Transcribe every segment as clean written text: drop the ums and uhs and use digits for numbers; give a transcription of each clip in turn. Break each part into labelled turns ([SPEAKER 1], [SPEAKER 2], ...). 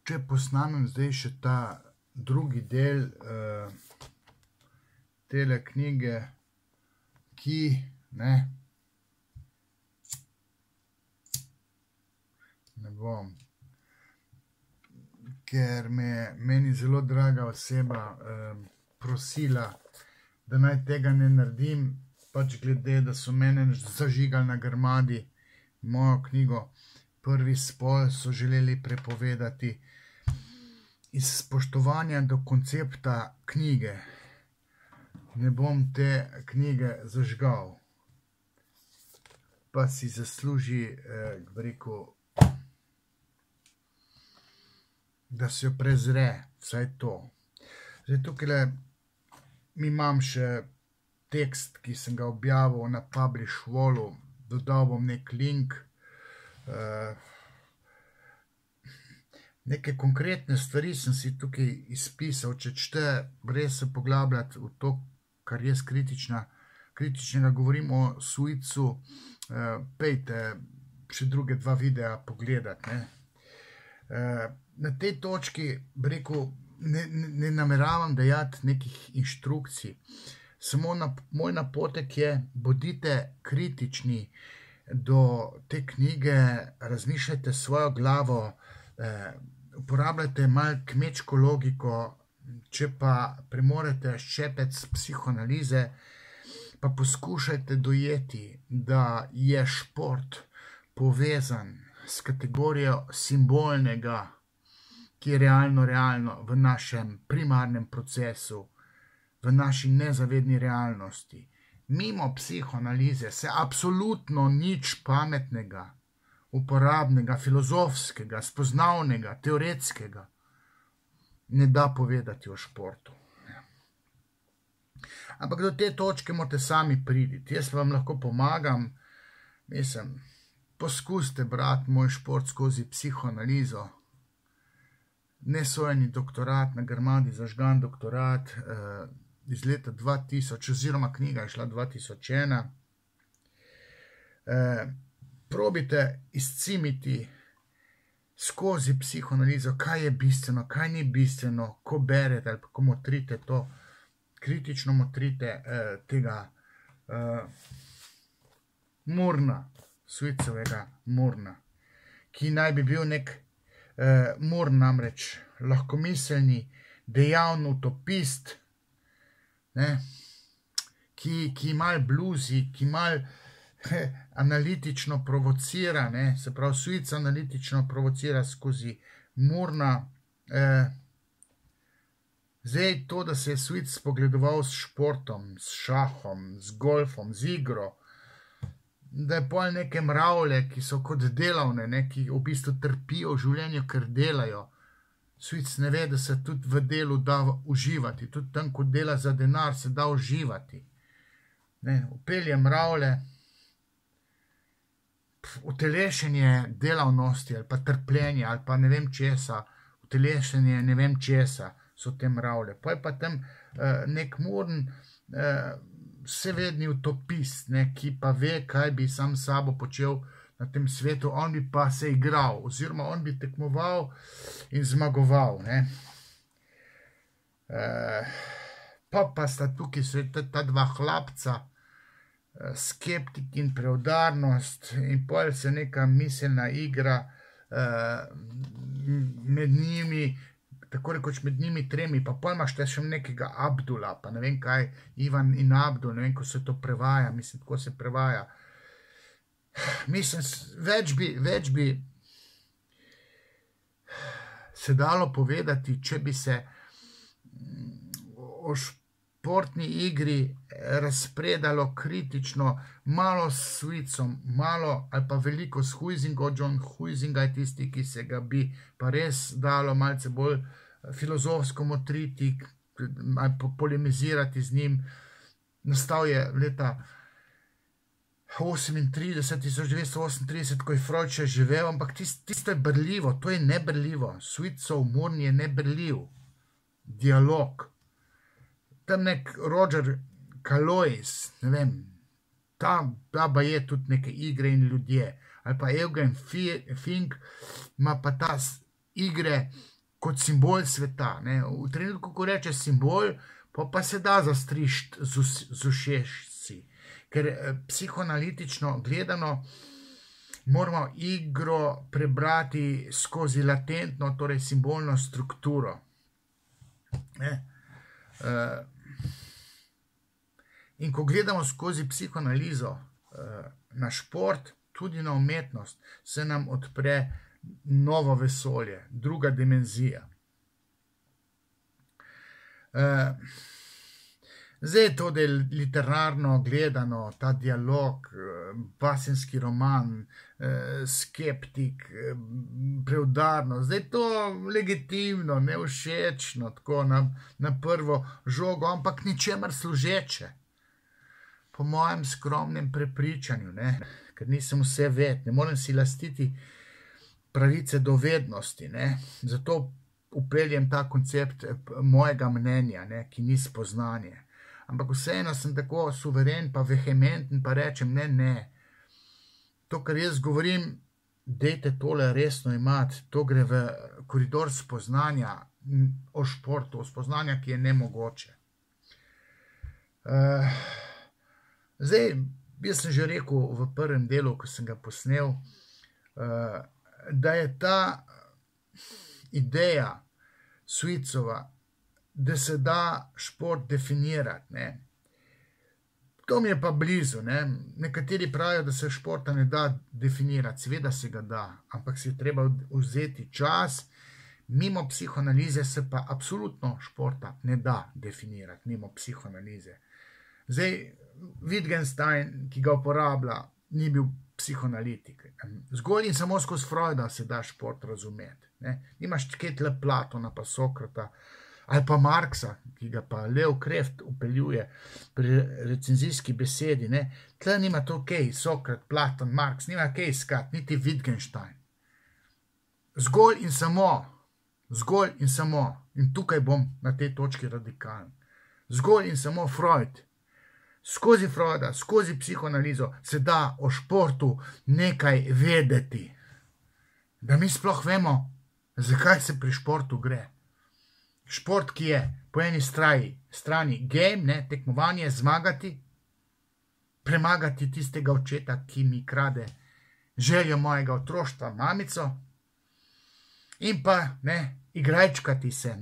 [SPEAKER 1] če posnamem zdaj še ta drugi del tele knjige, ki ne bom, ker me je meni zelo draga oseba prosila, da naj tega ne naredim, pač glede, da so mene zažigali na Grmadi mojo knjigo Prvi spol so želeli prepovedati. Iz spoštovanja do koncepta knjige ne bom te knjige zažgal, pa si zasluži, bi rekel, da se jo prezre, vsaj to. Zdaj tukaj mi imam še tekst, ki sem ga objavil na Publish Wallu, dodal bom nek link, neke konkretne stvari sem si tukaj izpisal, če čete res se poglabljati v to, kar jaz kritičnega govorim o Suicu, pejte še druge dva videa pogledati. Na tej točki, bi rekel, ne nameravam dajati nekih inštrukcij, samo moj napotek je, bodite kritični do te knjige, razmišljajte svojo glavo, uporabljajte malo kmečko logiko, če pa premorete ščepec psihoanalize, pa poskušajte dojeti, da je šport povezan s kategorijo simbolnega, ki je realno v našem primarnem procesu, v naši nezavedni realnosti. Mimo psihoanalize se absolutno nič pametnega, uporabnega, filozofskega, spoznavnega, teoretskega ne da povedati o športu. Ampak do te točke morate sami priti. Jaz vam lahko pomagam, mislim, poskusite brati moj šport skozi psihoanalizo. Nesojeni doktorat na Grmadi, zažgan doktorat iz leta 2000, oziroma knjiga je šla 2001. Probite izcimiti skozi psihoanalizo, kaj je bistveno, kaj ni bistveno, ko berete ali ko motrite to, kritično motrite tega Moorna, Suicovega Moorna, ki naj bi bil nek Moor namreč lahkomiselni, dejavni utopist, ki malo bluzi, ki malo analitično provocira, se pravi, Suic analitično provocira skozi Moorna. Zdaj to, da se je Suic spogledoval s športom, s šahom, z golfom, z igro, da je pol neke mravlje, ki so kot delavne, ki v bistvu trpijo v življenju, ker delajo. Suic ne ve, da se tudi v delu da uživati, tudi tam, ko dela za denar, se da uživati. Vpelje mravlje, utelešenje delavnosti ali pa trpljenje ali pa ne vem česa, utelešenje ne vem česa so te mravlje. Pa je pa tam nek Moorn, vsevedni utopist, ki pa ve, kaj bi sam s sabo počel na tem svetu, on bi pa se igral, oziroma on bi tekmoval in zmagoval. Pa sta tukaj ta dva hlapca, skeptik in preudarnost, in pol se neka miselna igra med njimi, tako rekoč med njimi tremi, pa pol imaš še nekega Abdula, pa ne vem kaj, Ivan in Abdul, ne vem, ko se to prevaja, mislim, tako se prevaja. Mislim, več bi se dalo povedati, če bi se o športni igri razpredalo kritično, malo s Suicom, malo ali pa veliko s Huizingom. John Huizinga je tisti, ki se ga bi pa res dalo malce bolj filozofsko motriti ali polemizirati z njim. Nastal je leta 1938, ko je Freud še živel, ampak tisto je berljivo, to je neberljivo. Suicov Moorn je neberljiv. Dialog. Tam nek Roger Calois, ne vem, ta je tudi neke igre in ljudje. Ali pa Eugen Fink ima pa ta igre kot simbol sveta. Ne. V trenutku, ko reče simbol, pa se da zastrišti z ušesci, ker psihoanalitično gledano moramo igro prebrati skozi latentno, torej simbolno strukturo. Ne. In ko gledamo skozi psihoanalizo na šport, tudi na umetnost, se nam odpre novo vesolje, druga dimenzija. Zdaj to, da je literarno gledano, ta dialog, pasenski roman, skeptik, preudarno, zdaj to legitimno, nevšečno, tako na prvo žogo, ampak ničemer služeče. Po mojem skromnem prepričanju, ne, ker nisem vse ved, ne morem si lastiti pravice do vednosti, ne, zato upeljem ta koncept mojega mnenja, ne, ki ni spoznanje. Ampak vseeno sem tako suveren pa vehementen pa rečem, ne, to, kar jaz govorim, dejte tole resno imati, to gre v koridor spoznanja o športu, spoznanja, ki je nemogoče. Zdaj, jaz sem že rekel v prvem delu, ko sem ga posnel, da je ta ideja Suicova, da se da šport definirati, ne. To mi je pa blizu, ne. Nekateri pravijo, da se športa ne da definirati, seveda se ga da, ampak si je treba vzeti čas, mimo psihoanalize se pa absolutno športa ne da definirati, mimo psihoanalize. Zdaj, Wittgenstein, ki ga uporablja, ni bil psihoanalitik. Zgolj in samo skozi Freuda se da šport razumeti. Nimaš tle Platona pa Sokrata, ali pa Marxa, ki ga pa Leo Kreft upeljuje pri recenzijski besedi. Tle nima to kaj, Sokrat, Platon, Marx, nima kaj iskati, niti Wittgenstein. Zgolj in samo, in tukaj bom na tej točki radikalen, zgolj in samo Freud. Skozi Freuda, skozi psihoanalizo se da o športu nekaj vedeti. Da mi sploh vemo, zakaj se pri športu gre. Šport, ki je po eni strani game, tekmovanje, zmagati, premagati tistega očeta, ki mi krade željo mojega otroštva, mamico, in pa igrajčkati se.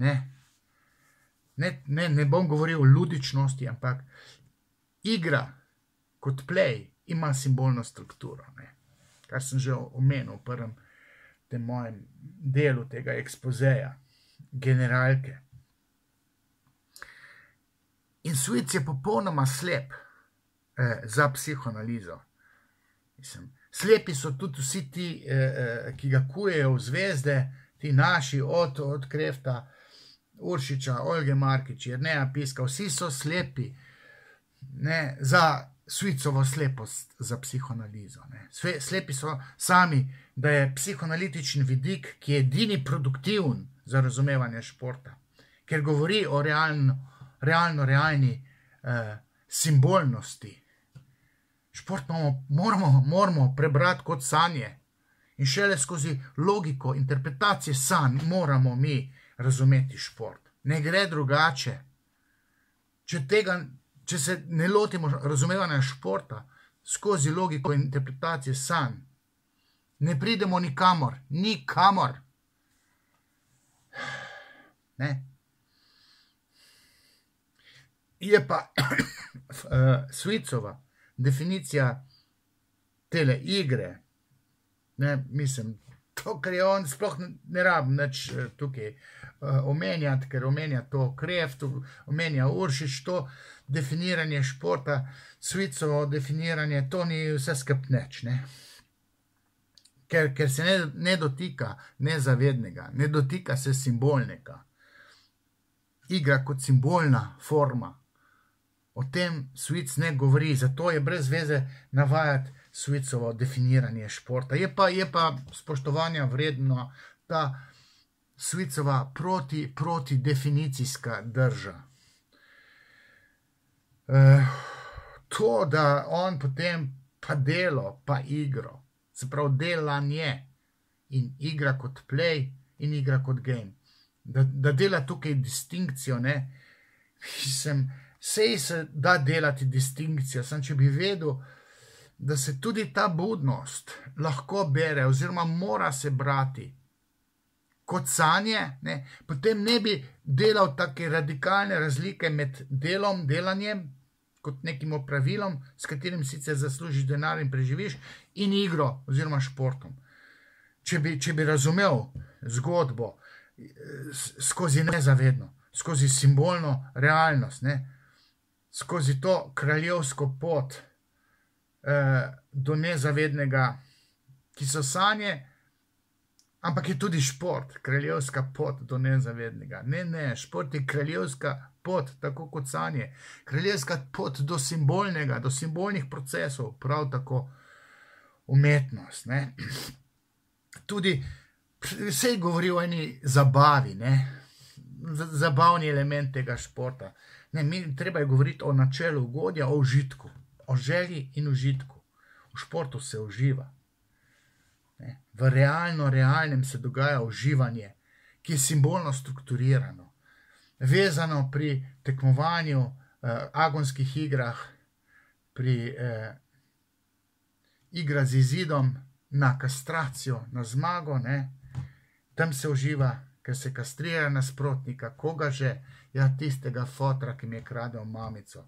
[SPEAKER 1] Ne bom govoril o ludičnosti, ampak igra kot play ima simbolno strukturo, kar sem že omenil v prvem tem mojem delu tega ekspozeja, generalke. In Suic je popolnoma slep za psihoanalizo. Slepi so tudi vsi ti, ki ga kujejo v zvezde, ti naši, od Krefta, Uršiča, Olge Markič, Jerneja Piska, vsi so slepi za Suicovo slepost za psihoanalizo. Slepi so sami, da je psihoanalitičen vidik, ki je edini produktiven za razumevanje športa, ker govori o realni simbolnosti. Šport moramo prebrati kot sanje in šele skozi logiko interpretacije sanj moramo mi razumeti šport. Ne gre drugače. Če se ne lotimo razumevanja športa skozi logiko interpretacije sanj, ne pridemo nikamor. Je pa Suicova definicija tele igre, mislim, to, kar je on, sploh ne rabim nič tukaj omenjati, ker omenja to Kreft, omenja Uršič, to definiranje športa, Suicovo definiranje, to ni vse skupneč, ker se ne dotika nezavednega, ne dotika se simbolnega. Igra kot simbolna forma. O tem Suic ne govori, zato je brez veze navajati Suicovo definiranje športa. Je pa spoštovanja vredno ta Suicova protidefinicijska drža. To, da on potem pa delo, pa igro, se pravi delanje in igra kot play in igra kot game. da dela tukaj distinkcijo, ne. Sej se da delati distinkcijo, sem če bi vedel, da se tudi ta budnost lahko bere oziroma mora se brati kot sanje, ne, potem ne bi delal take radikalne razlike med delanjem, kot nekim opravilom, s katerim sicer zaslužiš denar in preživiš, in igro oziroma športom. Če bi razumel zgodbo skozi nezavedno, skozi simbolno realnost, ne, skozi to kraljevsko pot do nezavednega, ki so sanje, ampak je tudi šport, kraljevska pot do nezavednega. Ne, šport je kraljevska pot, tako kot sanje. Kraljevska pot do simbolnega, do simbolnih procesov, prav tako umetnost, ne. Tudi vse govori o eni zabavi, ne, zabavni element tega športa. Ne, treba je govoriti o načelu ugodja, o užitku, o želji in užitku. V športu se uživa. Ne, v realnem se dogaja uživanje, ki je simbolno strukturirano, vezano pri tekmovanju, agonskih igrah, pri igra z izidom, na kastracijo, na zmago, ne. Tam se uživa, ker se kastrira nasprotnika, koga že, ja, tistega fotra, ki mi je kradel mamico.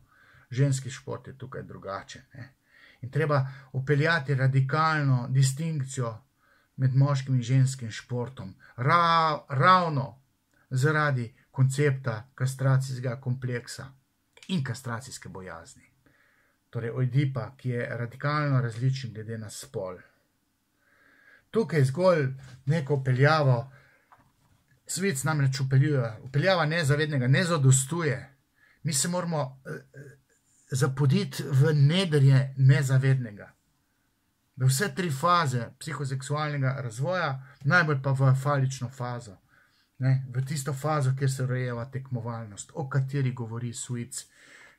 [SPEAKER 1] Ženski šport je tukaj drugače, ne. In treba upeljati radikalno distinkcijo med moškim in ženskim športom. Ravno zaradi koncepta kastracijskega kompleksa in kastracijske bojazni. Torej Ojdipa, ki je radikalno različen glede na spol. Tukaj zgolj neko upeljavo, Svic namreč upeljava nezavednega, ne zadostuje. Mi se moramo zapoditi v nedrje nezavednega. V vse 3 faze psihoseksualnega razvoja, najbolj pa v falično fazo. Ne, v tisto fazo, kjer se rojeva tekmovalnost, o kateri govori Svic,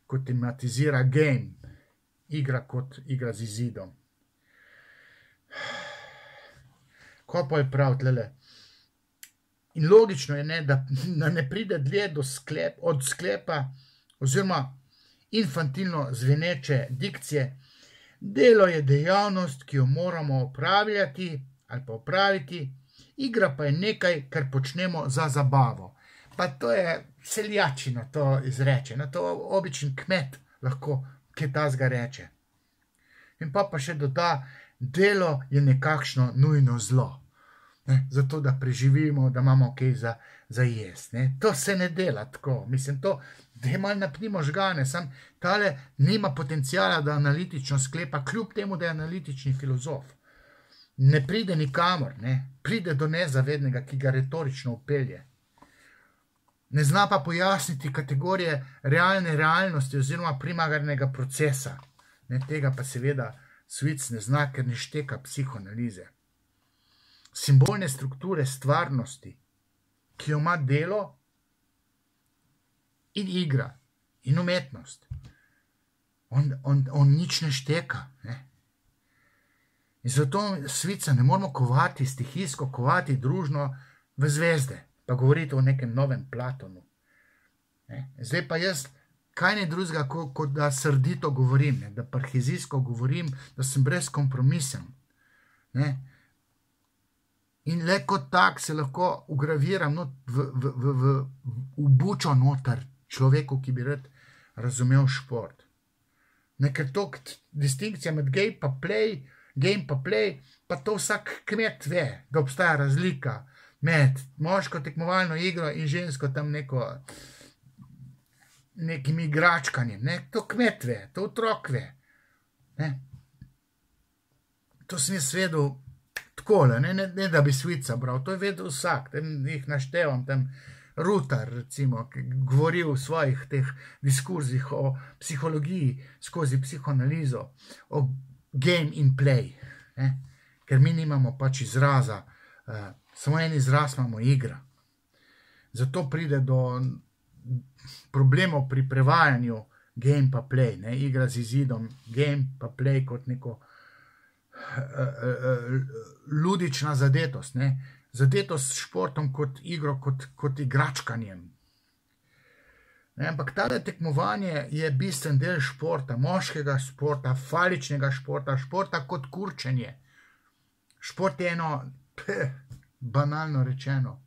[SPEAKER 1] ko tematizira game, igra kot igra z izidom. Ko pa je prav tlele? In logično je, ne, da ne pride dlje od sklepa oziroma infantilno zveneče dikcije. Delo je dejavnost, ki jo moramo opravljati ali pa opraviti, igra pa je nekaj, kar počnemo za zabavo. Pa to je seljačina, to izreče, na to običen kmet lahko kaj takega reče. In pa še doda, delo je nekakšno nujno zlo. Ne, zato, da preživimo, da imamo kaj za jesti. Ne. To se ne dela tako. Mislim, to, da je malo napni možgane, sam tale nima potencijala, da analitično sklepa, kljub temu, da je analitični filozof. Ne pride nikamor, ne. Pride do nezavednega, ki ga retorično upelje. Ne zna pa pojasniti kategorije realne realnosti oziroma primarnega procesa. Ne, tega pa seveda Svic ne zna, ker ne šteka psihoanalize. Simbolne strukture stvarnosti, ki jo ima delo in igra in umetnost. On nič ne šteka. Ne? In zato Svica ne moramo kovati stihijsko, kovati družno v zvezde, pa govoriti o nekem novem Platonu. Ne? Zdaj pa jaz, kaj ne drugega, kot da srdito govorim, ne? Da parhezijsko govorim, da sem brezkompromisen. Ne? In le kot tak se lahko ugraviram v bučo noter človeku, ki bi rad razumel šport. Ne, ker to distinkcija med game pa play, pa to vsak kmet ve, da obstaja razlika med moško tekmovalno igro in žensko tam nekim igračkanjem. Ne? To kmet ve, to otrok ve. Ne? To sem jaz vedel takole, ne da bi Svica bral, to je vedel vsak, tam jih naštevam, tam Rutar, recimo, ki govori v svojih teh diskurzih o psihologiji skozi psihoanalizo, o game in play, ne? Ker mi nimamo pač izraza, samo en izraz imamo igra. Zato pride do problemov pri prevajanju game pa play, ne? Igra z izidom, game pa play kot neko ludična zadetost, ne? zadeto s športom kot igro, kot igračkanjem. Ampak tale tekmovanje je bistven del športa, moškega športa, faličnega športa, športa kot kurčenje. Šport je eno, banalno rečeno,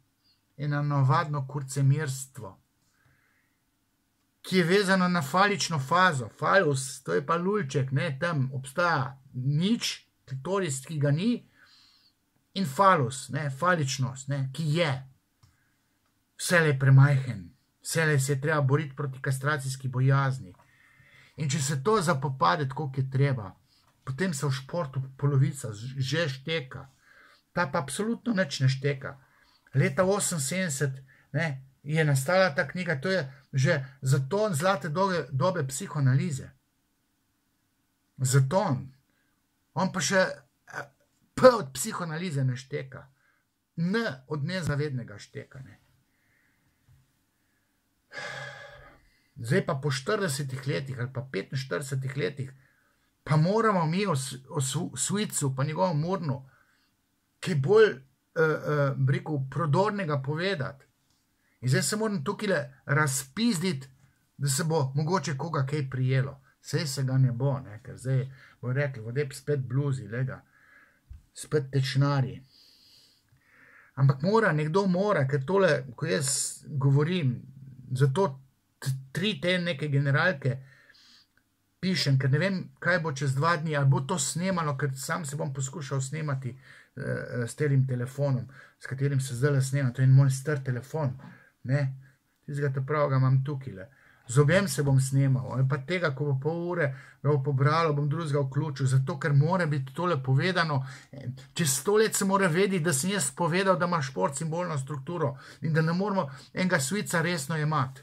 [SPEAKER 1] eno navadno kurcemirstvo, ki je vezano na falično fazo. Falus, to je pa lulček, tam obstaja nič, klitoris, ki ga ni, in falus, faličnost, ki je. Vselej premajhen, vselej se je treba boriti proti kastracijski bojazni. In če se to zapopade, tako je treba, potem se v športu polovica že šteka. Ta pa absolutno nič ne šteka. Leta 78 je nastala ta knjiga, to je že zaton zlate dobe psihoanalize. Zaton. On pa še P od psihoanalize ne šteka. N od nezavednega šteka. Zdaj pa po 40 letih ali pa 45 letih pa moramo mi o Suicu pa njegovem Murnu kaj bolj prodornega povedati. In zdaj se moram tukaj razpizditi, da se bo mogoče koga kaj prijelo. Sej se ga ne bo, ker zdaj bo rekli, vodeb spet bluzi, lega, spet tečnari. Ampak nekdo mora, ker tole, ko jaz govorim, zato 3 te neke generalke pišem, ker ne vem, kaj bo čez 2 dni, ali bo to snemalo, ker sam se bom poskušal snemati s telim telefonom, s katerim se zdaj snemam, to je moj star telefon, tistega te pravega imam tukaj. Z objem se bom snemal, ali pa tega, ko bo pol ure ga bo pobralo, bom drugega vključil, zato ker mora biti tole povedano. Čez 100 let se mora vedeti, da sem jaz povedal, da ima šport simbolno strukturo in da ne moramo enega Suica resno jemati.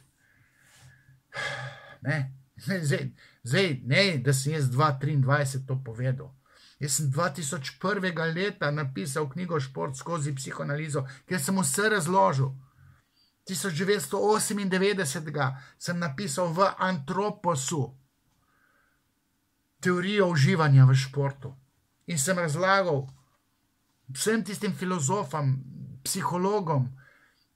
[SPEAKER 1] Zdaj, da sem jaz 2023 to povedal. Jaz sem 2001. leta napisal knjigo Šport skozi psihoanalizo, kjer sem vse razložil. 1998. sem napisal v Antroposu teorijo uživanja v športu in sem razlagal vsem tistim filozofom, psihologom,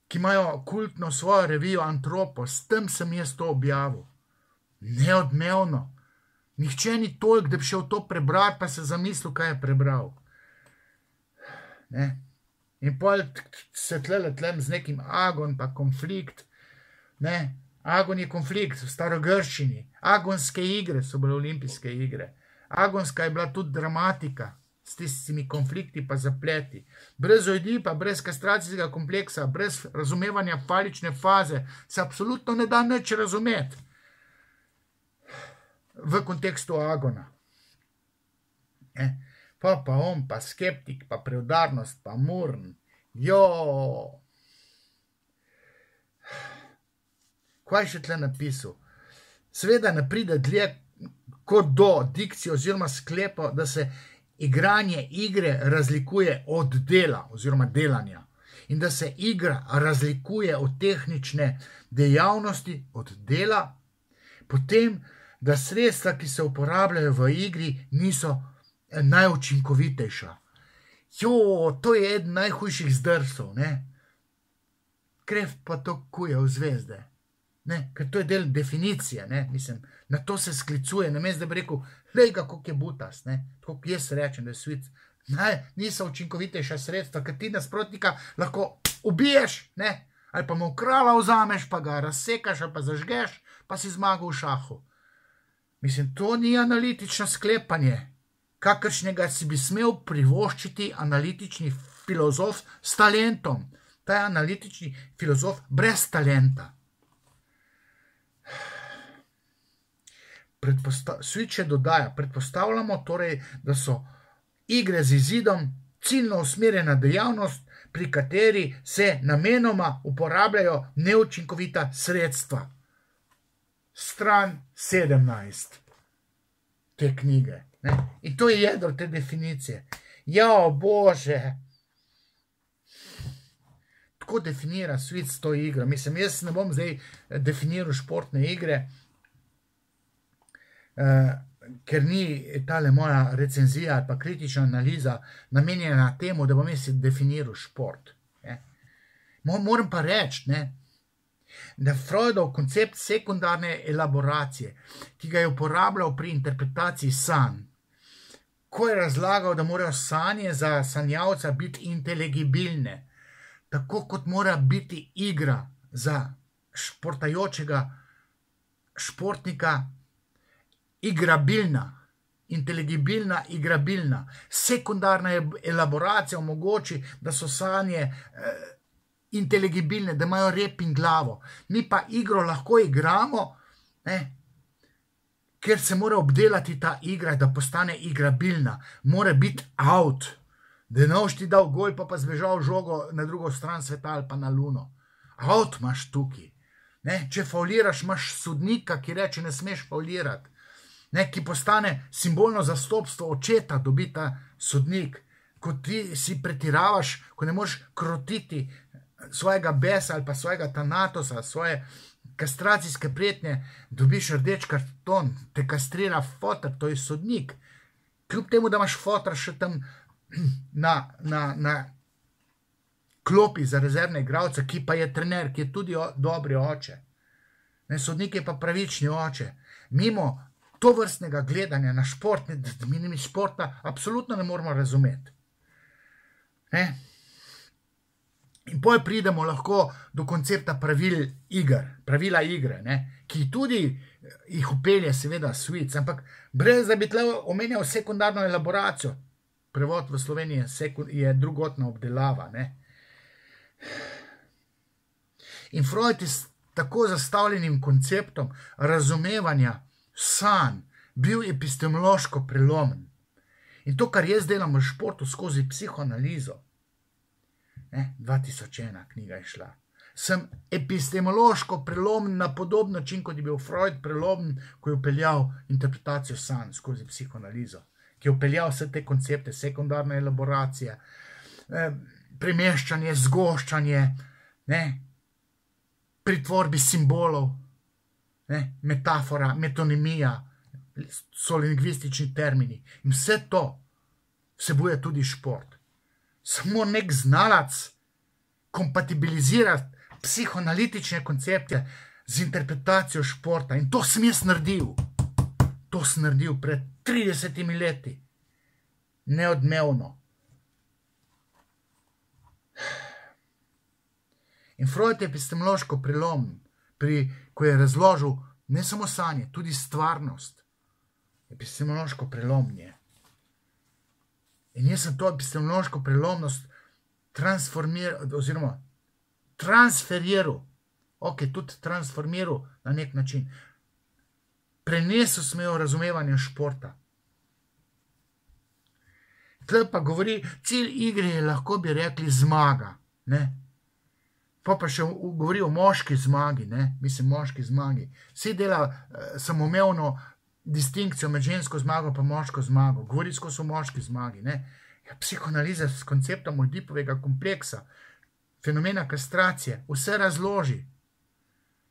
[SPEAKER 1] ki imajo kultno svojo revijo Antropos, tam sem jaz to objavil. Neodmevno. Nihče ni toliko, da bi šel to prebrati, pa se zamislil, kaj je prebral. In pol se tlem z nekim agon, pa konflikt. Agon je konflikt v starogrščini. Agonske igre so bile olimpijske igre. Agonska je bila tudi dramatika s tistimi konflikti pa zapleti. Brez Oidipa, brez kastracijskega kompleksa, brez razumevanja falične faze se absolutno ne da nič razumeti v kontekstu agona. Pa on, pa skeptik, pa preudarnost, pa Murn. Kaj še tle napisal? Seveda ne pride dlje kot do dikcije oziroma sklepa, da se igranje igre razlikuje od dela oziroma delanja in da se igra razlikuje od tehnične dejavnosti, od dela, potem, da sredstva, ki se uporabljajo v igri, niso najučinkovitejša. To je eden najhujših zdrsov, Kreft pa to kuje v zvezde. Ker to je del definicije, mislim, na to se sklicuje, namesto da bi rekel, lej ga, koliko je butas, tako kot jaz rečem, da je Suic, niso učinkovitejša sredstva, ker ti nasprotnika lahko ubiješ, ali pa mu krala vzameš, pa ga razsekaš, ali pa zažgeš, pa si zmagal v šahu. Mislim, to ni analitično sklepanje, kakršnega si bi smel privoščiti analitični filozof s talentom. Ta je analitični filozof brez talenta. Suic še dodaja, predpostavljamo torej, da so igre z izidom ciljno usmerjena dejavnost, pri kateri se namenoma uporabljajo neučinkovita sredstva. Stran 17 te knjige. In to je jedro te definicije. Bože! Tako definira Suic to igro. Mislim, jaz ne bom zdaj definiral športne igre, ker ni tale moja recenzija ali pa kritična analiza namenjena temu, da bom jaz definiral šport. Moram pa reči, da Freudov koncept sekundarne elaboracije, ki ga je uporabljal pri interpretaciji sanj, ko je razlagal, da morajo sanje za sanjavca biti inteligibilne, tako kot mora biti igra za športajočega športnika igrabilna, inteligibilna, igrabilna. Sekundarna elaboracija omogoči, da so sanje inteligibilne, da imajo rep in glavo. Mi pa igro lahko igramo, ker se mora obdelati ta igra, da postane igrabilna. Mora biti out, da ne boš ti dal gol, pa zbežal žogo na drugo stran sveta ali pa na luno. Out imaš tukaj. Če fauliraš, imaš sodnika, ki reče, ne smeš faulirati. Ki postane simbolno zastopstvo očeta, dobi ta sodnik. Ko ti si pretiravaš, ko ne moreš krotiti svojega besa ali pa svojega tanatosa, svoje kastracijske prijetnje, dobiš rdeč karton, te kastrira fotar, to je sodnik. Kljub temu, da imaš fotar še tam na klopi za rezervne igralce, ki pa je trener, ki je tudi dobri oče. Sodnik je pa pravični oče. Mimo to vrstnega gledanja na športa absolutno ne moramo razumeti. In potem pridemo lahko do koncepta pravila igre, ki tudi jih upelje seveda Suic, ampak brez da bi tle omenjal sekundarno elaboracijo. Prevod v Sloveniji je drugotna obdelava. In Freud je s tako zastavljenim konceptom razumevanja sanj bil epistemološko prelomen. In to, kar jaz delam v športu skozi psihoanalizo, 2001 knjiga je šla, sem epistemološko prelomen na podoben način, kot je bil Freud prelomen, ko je upeljal interpretacijo sanj skozi psihoanalizo, ki je upeljal vse te koncepte, sekundarne elaboracije, premeščanje, zgoščanje, pri tvorbi simbolov, metafora, metonimija, so lingvistični termini. In vse to vsebuje tudi šport. Samo nek znalac kompatibilizirati psihoanalitične koncepte z interpretacijo športa. In to sem jaz naredil. To sem naredil pred 30 leti. Neodmevno. In Freud je epistemološko prelomen, ko je razložil ne samo sanje, tudi stvarnost. Epistemološko prelomnje. In jaz sem to epistemološko prelomnost transferiral, tudi transformiral na nek način. Prenesel sem jo razumevanje športa. Tle pa govori, cilj igre je lahko bi rekli zmaga. Pa še govori o moški zmagi, moški zmagi. Vsi dela samoumevno distinkcijo med žensko zmago pa moško zmago. Govori skozi o moški zmagi. Psihoanaliza s konceptom Oidipovega kompleksa, fenomena kastracije, vse razloži.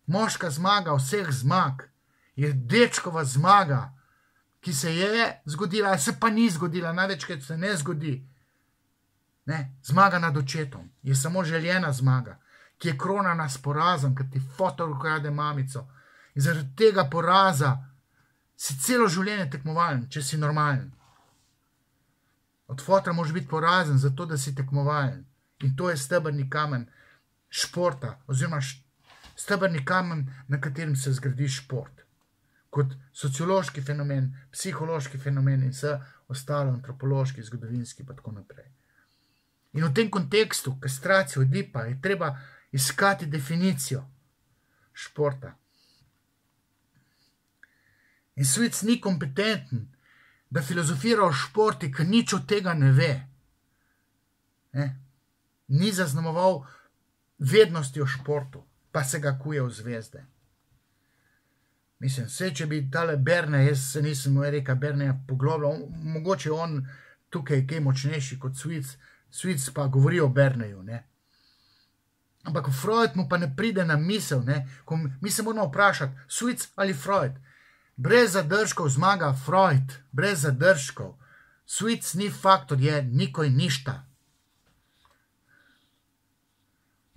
[SPEAKER 1] Moška zmaga vseh zmag je dečkova zmaga, ki se je zgodila, se pa ni zgodila, največkrat se ne zgodi. Zmaga nad očetom je samo željena zmaga, ki je kronana s porazom, ker ti fotor ukrade mamico. In zaradi tega poraza si celo življenje tekmovalen, če si normalen. Od fotra moraš biti porazen zato, da si tekmovalen. In to je stebrni kamen športa, oziroma stebrni kamen, na katerem se zgradi šport. Kot sociološki fenomen, psihološki fenomen in vse ostalo, antropološki, zgodovinski pa tako naprej. In v tem kontekstu kastracije Oidipa je treba iskati definicijo športa. In Suic ni kompetenten, da filozofira o športi, ker nič od tega ne ve. Ni zaznamoval vednosti o športu, pa se ga kuje v zvezde. Mislim, če bi tale Berne, jaz se nisem rekel Berneja poglobljal, mogoče on tukaj kaj močnejši kot Suic, Suic pa govori o Berneju, Ampak Freud mu pa ne pride na misel, mi se moramo vprašati, Suic ali Freud? Brez zadržkov zmaga Freud, brez zadržkov. Suic ni faktor, je nikoj ništa.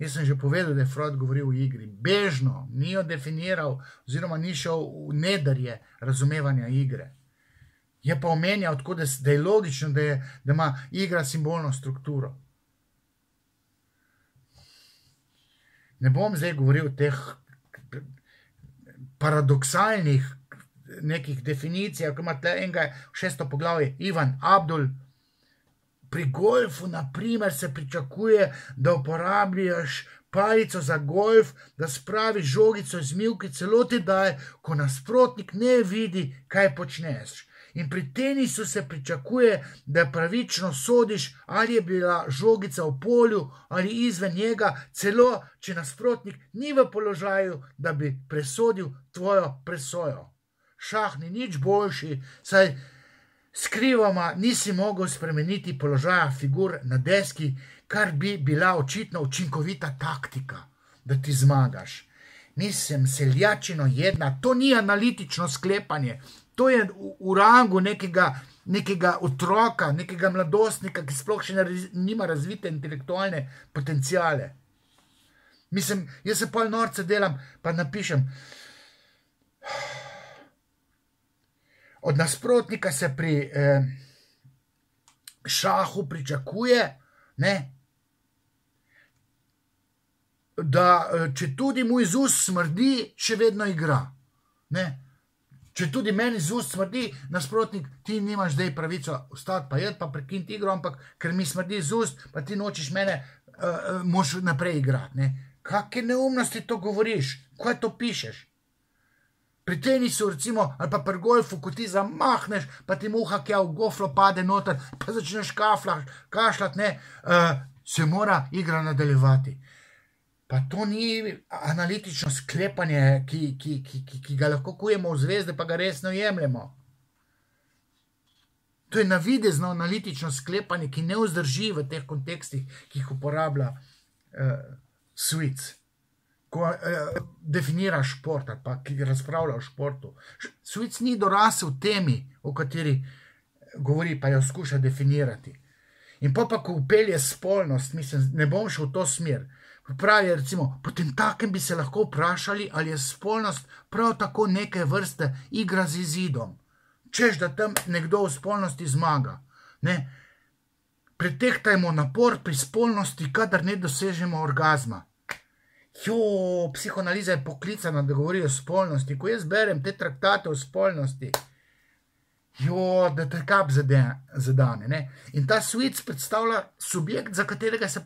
[SPEAKER 1] Jaz sem že povedal, da je Freud govoril o igri. Bežno, ni jo definiral, oziroma ni šel v nedarje razumevanja igre. Je pa omenjal tako, da je logično, da ima igra simbolno strukturo. Ne bom zdaj govoril o teh paradoksalnih nekih definicijah, ko ima tle enega 6. poglavje, Ivan Abdul. Pri golfu, na primer, se pričakuje, da uporabljaš palico za golf, da spraviš žogico iz mivke celo tedaj, ko nasprotnik ne vidi, kaj počneš. In pri tenisu se pričakuje, da pravično sodiš, ali je bila žogica v polju ali izven njega, celo če nasprotnik ni v položaju, da bi presodil tvojo presojo. Šah ni nič boljši, saj skrivoma nisi mogel spremeniti položaja figur na deski, kar bi bila očitno učinkovita taktika, da ti zmagaš. Nisem seljačino jedna, to ni analitično sklepanje, to je v rangu nekega otroka, nekega mladostnika, ki sploh še nima razvite intelektualne potencijale. Mislim, jaz se pol norce delam, pa napišem, od nasprotnika se pri šahu pričakuje, da če tudi mu iz ust smrdi, še vedno igra. Če tudi meni iz ust smrdi, nasprotnik, ti nimaš zdaj pravico ostati pa jed, pa prekiniti igro, ampak ker mi smrdi iz ust, pa ti nočeš mene, moš naprej igrati. Kakve neumnosti to govoriš? Kaj to pišeš? Pri tenisu, recimo, ali pa pri golfu, ko ti zamahneš, pa ti muha kja v goflo pade noter, pa začneš kašljati, se mora igra nadaljevati. Pa to ni analitično sklepanje, ki ga lahko kujemo v zvezde, pa ga resno jemljemo. To je navidezno analitično sklepanje, ki ne vzdrži v teh kontekstih, ki jih uporablja Suic. Ko definira šport, ali pa ki razpravlja o športu. Suic ni dorasel temi, o kateri govori, pa jo skuša definirati. In pa ko upelje spolnost, mislim, ne bom šel v to smer. Pravi, recimo, potem takem bi se lahko vprašali, ali je spolnost prav tako neke vrste igra z izidom. Češ, da tam nekdo v spolnosti zmaga. Pretehtajmo napor pri spolnosti, kadar ne dosežemo orgazma. Psihoanaliza je poklicana, da govori o spolnosti. Ko jaz berem te traktate o spolnosti, da te kap zadane. In ta Suic predstavlja subjekt, za katerega se